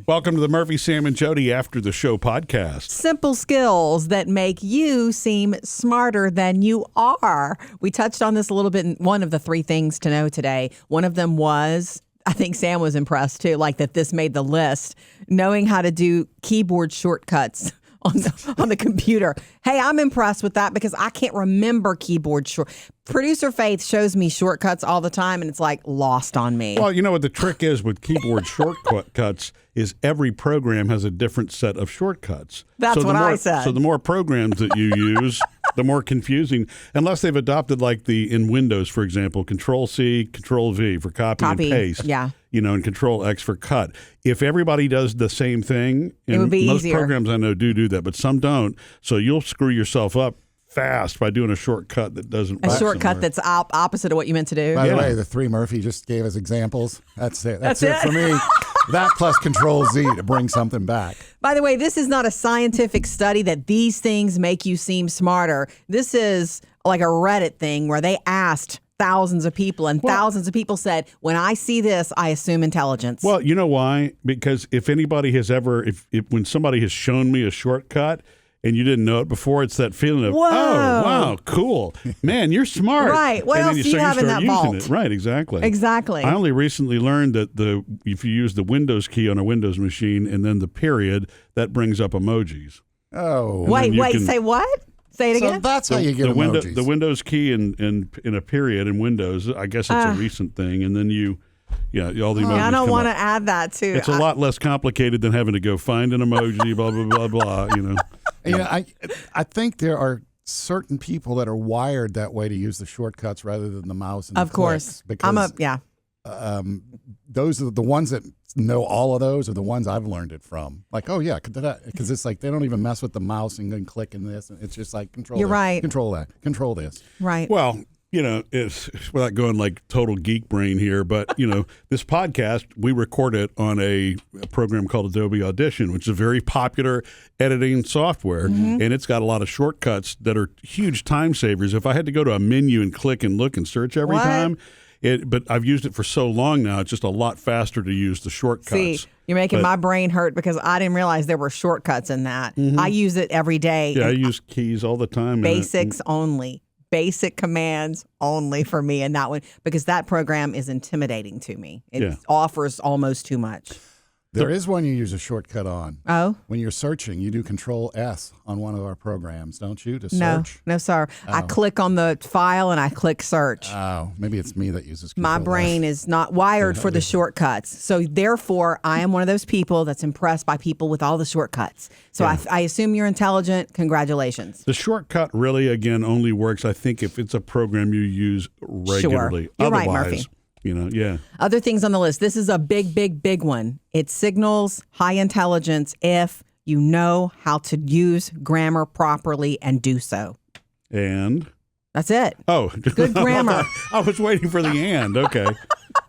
Welcome to the Murphy, Sam, and Jodi After the Show podcast. Simple skills that make you seem smarter than you are. We touched on this a little bit in one of the 3 things to know today. One of them was, I think Sam was impressed too, like that this made the list, knowing how to do keyboard shortcuts on the computer. Hey, I'm impressed with that because I can't remember keyboard Producer Faith shows me shortcuts all the time, and it's like lost on me. Well, you know what the trick is with keyboard shortcuts is every program has a different set of shortcuts. That's what I said. So the more programs that you use, the more confusing, unless they've adopted like in Windows, for example, Control-C, Control-V for copy and paste. Yeah. And Control-X for cut. If everybody does the same thing, it would be most easier. programs I know do that, but some don't. So you'll screw yourself up fast by doing a shortcut that doesn't work. A shortcut that's opposite of what you meant to do. By the way, the 3 Murphy just gave us examples. That's it. That's it for me. That plus Control-Z to bring something back. By the way, this is not a scientific study that these things make you seem smarter. This is like a Reddit thing where they asked thousands of people, and thousands of people said, when I see this, I assume intelligence. Well, you know why? Because if anybody has ever, when somebody has shown me a shortcut and you didn't know it before, it's that feeling of, whoa, oh, wow, cool. Man, you're smart. Right. What else do you have in that vault? It. Right, exactly. Exactly. I only recently learned that if you use the Windows key on a Windows machine and then the period, that brings up emojis. Oh. Wait, say what? Say it again? So that's how you get emojis. The Windows key in a period in Windows, I guess it's a recent thing, and then all the emojis I don't want to up. add that too. It's a lot less complicated than having to go find an emoji, blah, blah, blah, blah, I think there are certain people that are wired that way to use the shortcuts rather than the mouse and of the course. Because those are the ones that know all of those are the ones I've learned it from. Like, oh yeah, because it's like they don't even mess with the mouse and then click in this. It's just like control. You're this, right. Control that. Control this. Right. Well, it's without going like total geek brain here, but this podcast we record it on a program called Adobe Audition, which is a very popular editing software, and it's got a lot of shortcuts that are huge time savers. If I had to go to a menu and click and look and search every time. But I've used it for so long now, it's just a lot faster to use the shortcuts. See, you're making my brain hurt because I didn't realize there were shortcuts in that. I use it every day. Yeah, I use keys all the time. Basics only. Basic commands only for me, and not one because that program is intimidating to me. It offers almost too much. There is one you use a shortcut on. Oh? When you're searching, you do Control-S on one of our programs, don't you, to search? No, sir. Oh. I click on the file and I click search. Oh, maybe it's me that uses My Control-S. brain is not wired for the shortcuts. So therefore, I am one of those people that's impressed by people with all the shortcuts. So I assume you're intelligent. Congratulations. The shortcut really, again, only works, I think, if it's a program you use regularly. Sure. You're Otherwise, right, Murphy. Other things on the list. This is a big, big, big one. It signals high intelligence if you know how to use grammar properly and do so. And? That's it. Oh. Good grammar. I was waiting for the and. Okay.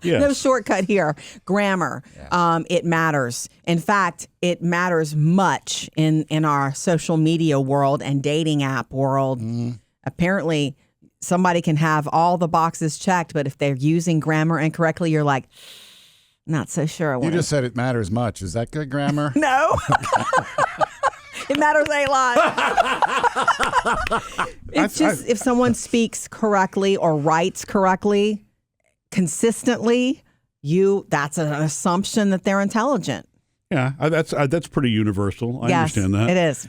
Yes. No shortcut here. Grammar. Yeah. It matters. In fact, it matters much in our social media world and dating app world. Apparently, somebody can have all the boxes checked, but if they're using grammar incorrectly, you're like, not so sure. You just said it matters much. Is that good grammar? No. It matters a lot. It's just if someone speaks correctly or writes correctly, consistently, that's an assumption that they're intelligent. Yeah, that's pretty universal. I understand that. It is.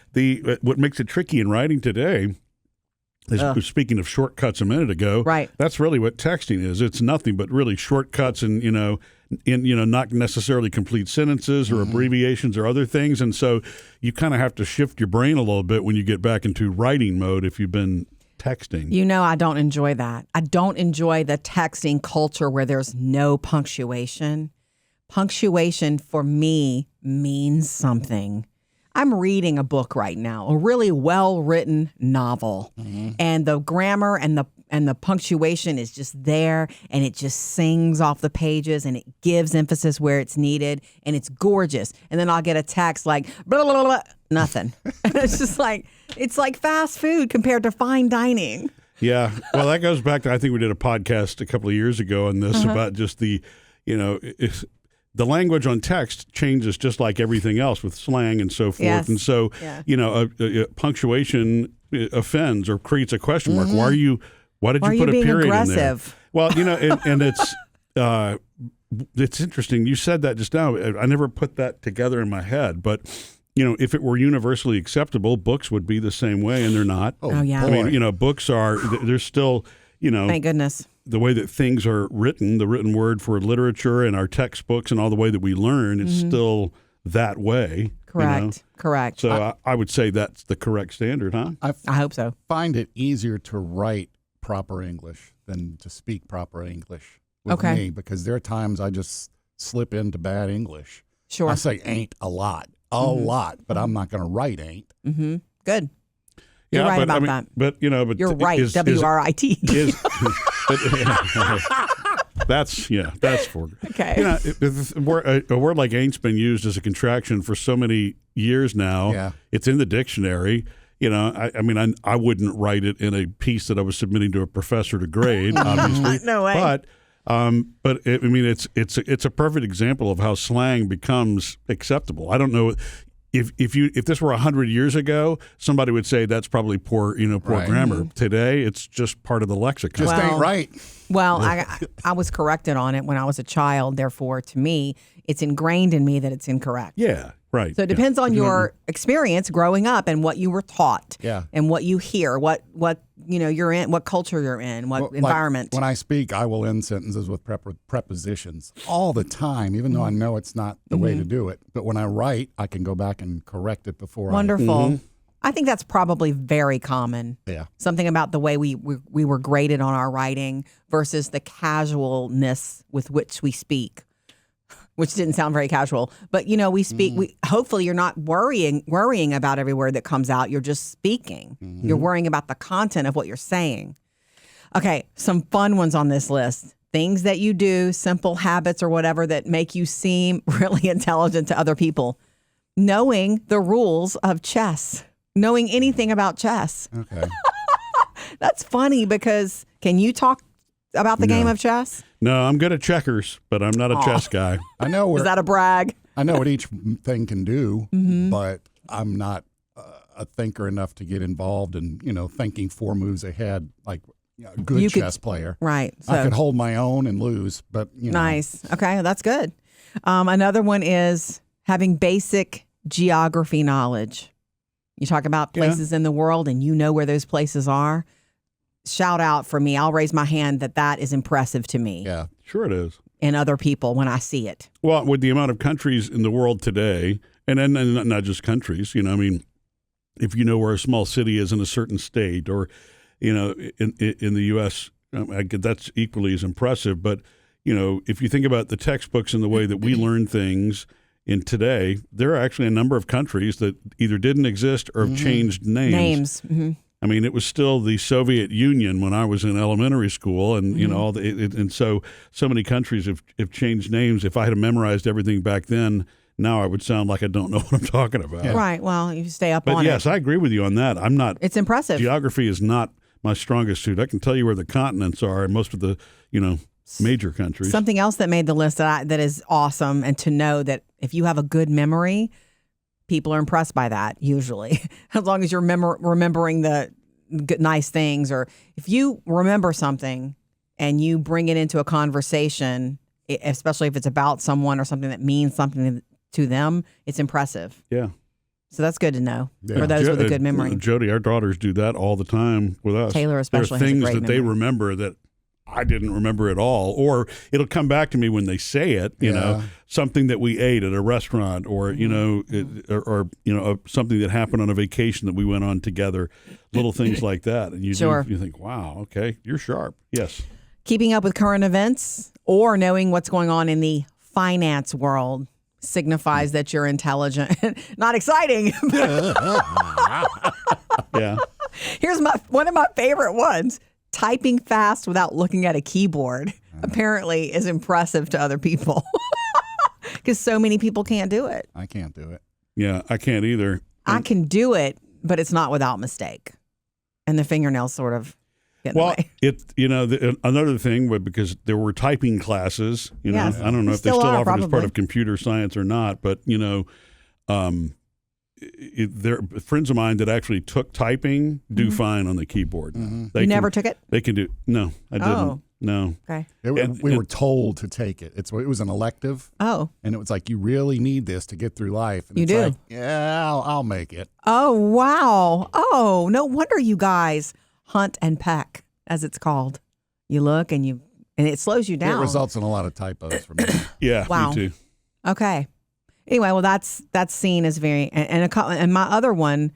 What makes it tricky in writing today is, speaking of shortcuts a minute ago, right? That's really what texting is. It's nothing but really shortcuts and not necessarily complete sentences or abbreviations or other things. And so you kind of have to shift your brain a little bit when you get back into writing mode if you've been texting. I don't enjoy that. I don't enjoy the texting culture where there's no punctuation. Punctuation for me means something. I'm reading a book right now, a really well-written novel, and the grammar and the punctuation is just there, and it just sings off the pages, and it gives emphasis where it's needed, and it's gorgeous. And then I'll get a text like, blah, blah, blah, blah, nothing. And it's just like, it's like fast food compared to fine dining. Yeah. Well, that goes back to, I think we did a podcast a couple of years ago on this about just the language on text changes just like everything else with slang and so forth. Yes. And so, punctuation offends or creates a question mark. Why did you put a period aggressive? in there? Well, and it's interesting. You said that just now. I never put that together in my head, but if it were universally acceptable, books would be the same way, and they're not. Oh yeah. I mean, books are, there's still, thank goodness. The way that things are written, the written word for literature and our textbooks and all the way that we learn is still that way. Correct. Correct. So I would say that's the correct standard, huh? I hope so. Find it easier to write proper English than to speak proper English with me, because there are times I just slip into bad English. Sure. I say ain't a lot, but I'm not going to write ain't. Mm-hmm. Good. You're right about that. But you're right. WRIT. That's for okay. A word like ain't's been used as a contraction for so many years now. Yeah. It's in the dictionary. I wouldn't write it in a piece that I was submitting to a professor to grade, obviously. No way. It's a perfect example of how slang becomes acceptable. I don't know if this were 100 years ago, somebody would say that's probably poor grammar. Today, it's just part of the lexicon. Just ain't right. Well, I was corrected on it when I was a child. Therefore, to me, it's ingrained in me that it's incorrect. Yeah, right. So it depends on your experience growing up and what you were taught. Yeah. And what you hear, what you're in, what culture you're in, what environment. When I speak, I will end sentences with prepositions all the time, even though I know it's not the way to do it. But when I write, I can go back and correct it before. Wonderful. I think that's probably very common. Yeah. Something about the way we were graded on our writing versus the casualness with which we speak, which didn't sound very casual. But, we speak. Hopefully you're not worrying about every word that comes out. You're just speaking. You're worrying about the content of what you're saying. Okay, some fun ones on this list. Things that you do, simple habits or whatever that make you seem really intelligent to other people. Knowing the rules of chess. Knowing anything about chess. Okay. That's funny because can you talk about the game of chess? No, I'm good at checkers, but I'm not a chess guy. I know Is that a brag? I know what each thing can do, but I'm not a thinker enough to get involved in, thinking 4 moves ahead like a good chess player. Right. So, I could hold my own and lose, but Nice. Okay, that's good. Another one is having basic geography knowledge. You talk about places in the world and you know where those places are. Shout out for me. I'll raise my hand that is impressive to me. Yeah, sure it is. And other people when I see it. Well, with the amount of countries in the world today, and not just countries, if you know where a small city is in a certain state or, in the U.S., that's equally as impressive. But, if you think about the textbooks and the way that we learn things in today, there are actually a number of countries that either didn't exist or have changed names. I mean, it was still the Soviet Union when I was in elementary school, and and so many countries have changed names. If I had memorized everything back then, now I would sound like I don't know what I'm talking about. Yeah. Right. Well, you stay up on it. But yes, I agree with you on that. I'm not. It's impressive. Geography is not my strongest suit. I can tell you where the continents are in most of the major countries. Something else that made the list that is awesome, and to know that if you have a good memory, people are impressed by that usually, as long as you're remembering the good, nice things, or if you remember something and you bring it into a conversation, especially if it's about someone or something that means something to them, it's impressive. Yeah. So that's good to know for those with a good memory. Jodi, our daughters do that all the time with us. Taylor especially There are things has a great that they memory. remember that I didn't remember at all, or it'll come back to me when they say it. Something that we ate at a restaurant, or something that happened on a vacation that we went on together. Little things like that, and you think, wow, okay, you're sharp. Yes. Keeping up with current events or knowing what's going on in the finance world signifies that you're intelligent. Not exciting. Yeah. Here's one of my favorite ones. Typing fast without looking at a keyboard apparently is impressive to other people because so many people can't do it. I can't do it. Yeah, I can't either. I can do it, but it's not without mistake. And the fingernails sort of get in the way. Another thing, because there were typing classes, Yes. I don't know if they Still still are, offer it as part probably. of computer science or not, but, there friends of mine that actually took typing do fine on the keyboard. They You never took it? They can do. No, I didn't. Oh. No. Okay. We were told to take it. It was an elective. Oh. And it was like, you really need this to get through life. And You it's do? like, yeah, I'll make it. Oh, wow. Oh, no wonder you guys hunt and peck, as it's called. You look and it slows you down. It results in a lot of typos for me. Yeah, Wow. me too. Okay. Anyway, well, that's seen as very, and my other one,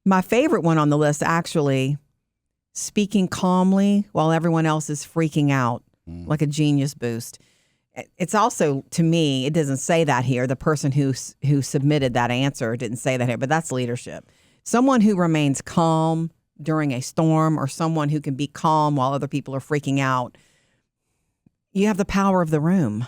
my favorite one on the list, actually, speaking calmly while everyone else is freaking out, like a genius boost. It's also, to me, it doesn't say that here. The person who submitted that answer didn't say that here, but that's leadership. Someone who remains calm during a storm, or someone who can be calm while other people are freaking out. You have the power of the room.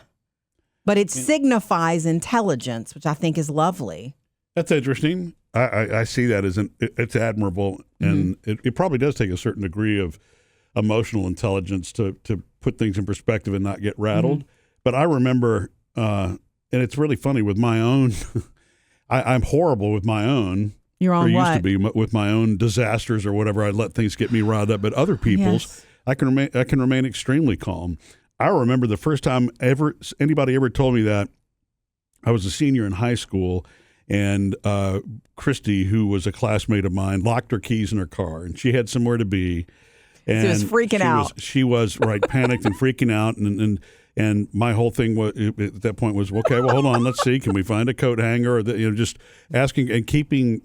But it signifies intelligence, which I think is lovely. That's interesting. I see that as it's admirable, and it probably does take a certain degree of emotional intelligence to put things in perspective and not get rattled. But I remember, and it's really funny with my own. I'm horrible with my own. You're on or what? used to be with my own disasters or whatever. I let things get me riled up, but other people's, Yes. I can remain extremely calm. I remember the first time anybody ever told me that. I was a senior in high school, and Christy, who was a classmate of mine, locked her keys in her car, and she had somewhere to be. And she was freaking out. She was panicked and freaking out, and my whole thing was at that point was, okay, well, hold on, let's see, can we find a coat hanger, or just asking and keeping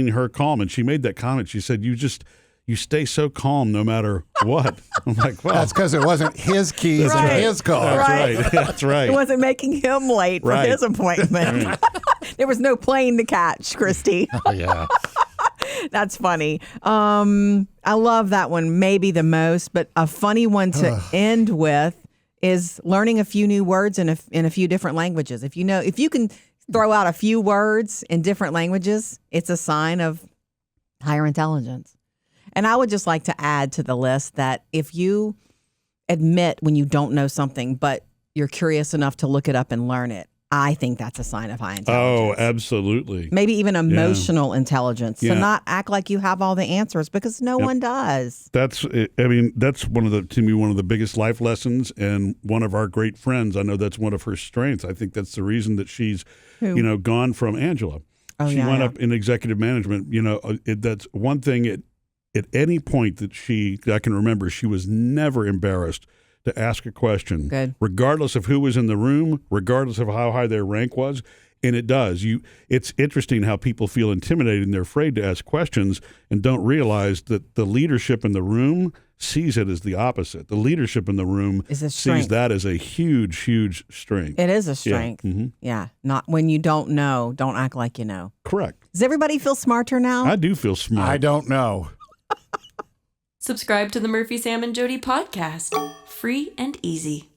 her calm. And she made that comment. She said, you stay so calm no matter what. I'm like, well, That's because it wasn't his keys Right. in his car. that's Right. right. That's right. It wasn't making him late for Right. his appointment. There was no plane to catch, Christy. Oh, yeah. That's funny. I love that one maybe the most, but a funny one to end with is learning a few new words in a few different languages. If you can throw out a few words in different languages, it's a sign of higher intelligence. And I would just like to add to the list that if you admit when you don't know something, but you're curious enough to look it up and learn it, I think that's a sign of high intelligence. Oh, absolutely. Maybe even emotional intelligence. Yeah. So not act like you have all the answers, because no one does. That's one of the biggest life lessons, and one of our great friends. I know that's one of her strengths. I think that's the reason that she's, Who? gone from Angela. Oh, she yeah, went yeah. up in executive management. That's one thing. At any point that I can remember, she was never embarrassed to ask a question, Good. regardless of who was in the room, regardless of how high their rank was. And it does. It's interesting how people feel intimidated and they're afraid to ask questions and don't realize that the leadership in the room sees it as the opposite. The leadership in the room Is a sees strength. that as a huge, huge strength. It is a strength. Yeah. Yeah. Not when you don't know, don't act like you know. Correct. Does everybody feel smarter now? I do feel smart. I don't know. Subscribe to the Murphy, Sam, and Jody podcast. Free and easy.